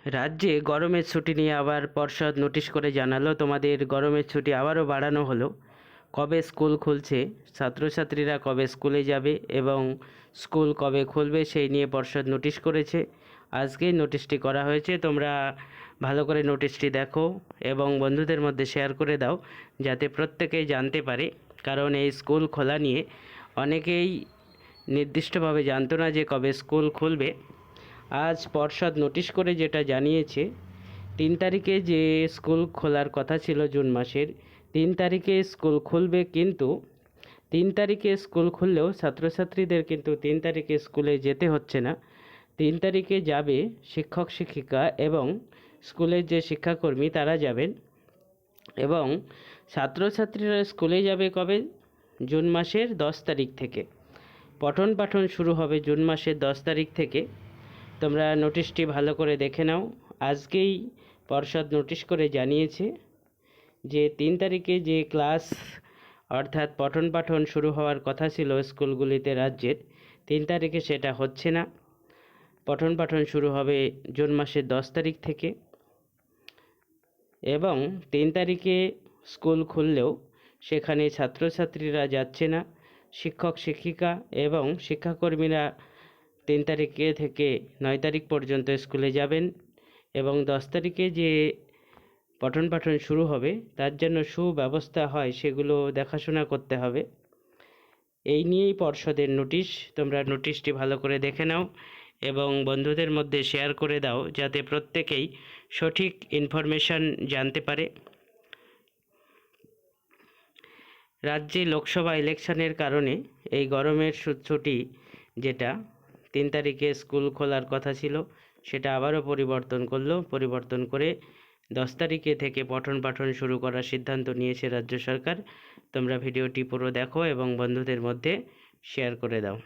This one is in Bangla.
রাজ্যে গরমের ছুটি নিয়ে আবার পর্ষদ নোটিশ করে জানালো তোমাদের গরমের ছুটি আবারও বাড়ানো হলো। কবে স্কুল খুলছে, ছাত্রছাত্রীরা কবে স্কুলে যাবে এবং স্কুল কবে খুলবে সেই নিয়ে পর্ষদ নোটিশ করেছে। আজকেই নোটিশটি করা হয়েছে। তোমরা ভালো করে নোটিশটি দেখো এবং বন্ধুদের মধ্যে শেয়ার করে দাও যাতে প্রত্যেকেই জানতে পারে, কারণ এই স্কুল খোলা নিয়ে অনেকেই নির্দিষ্টভাবে জানতো না যে কবে স্কুল খুলবে। আজ পর্ষদ নোটিশ করে যেটা জানিয়েছে, 3 তারিখে যে স্কুল খোলার কথা ছিল জুন মাসের, 3 তারিখে স্কুল খুলবে, কিন্তু 3 তারিখে স্কুল খুললেও ছাত্রছাত্রীদের কিন্তু 3 তারিখে স্কুলে যেতে হচ্ছে না। 3 তারিখে যাবে শিক্ষক শিক্ষিকা এবং স্কুলের যে শিক্ষাকর্মী তারা যাবেন, এবং ছাত্রছাত্রীরা স্কুলে যাবে কবে, জুন মাসের 10 তারিখ থেকে। পঠন পাঠন শুরু হবে জুন মাসের 10 তারিখ থেকে। তোমরা নোটিশটি ভালো করে দেখে নাও। আজকেই পর্ষদ নোটিশ করে জানিয়েছে যে 3 তারিখে যে ক্লাস অর্থাৎ পঠন পাঠন শুরু হওয়ার কথা ছিল স্কুলগুলিতে রাজ্যের, 3 তারিখে সেটা হচ্ছে না। পঠন পাঠন শুরু হবে জুন মাসের 10 তারিখ থেকে, এবং 3 তারিখে স্কুল খুললেও সেখানে ছাত্রছাত্রীরা যাচ্ছে না। শিক্ষক শিক্ষিকা এবং শিক্ষাকর্মীরা 3 তারিখে থেকে 9 তারিখ পর্যন্ত স্কুলে যাবেন, এবং 10 তারিখে যে পঠন পাঠন শুরু হবে তার জন্য সুব্যবস্থা হয় সেগুলো দেখাশোনা করতে হবে। এই নিয়েই পর্ষদের নোটিশ। তোমরা নোটিশটি ভালো করে দেখে নাও এবং বন্ধুদের মধ্যে শেয়ার করে দাও যাতে প্রত্যেকেই সঠিক ইনফরমেশন জানতে পারে। রাজ্যে লোকসভা ইলেকশনের কারণে এই গরমের ছুটি, যেটা 3 তারিখে স্কুল খোলার কথা ছিল, সেটা আবারও পরিবর্তন করে 10 তারিখে থেকে পঠন পাঠন শুরু করার সিদ্ধান্ত নিয়েছে রাজ্য সরকার। তোমরা ভিডিওটি পুরো দেখো এবং বন্ধুদের মধ্যে শেয়ার করে দাও।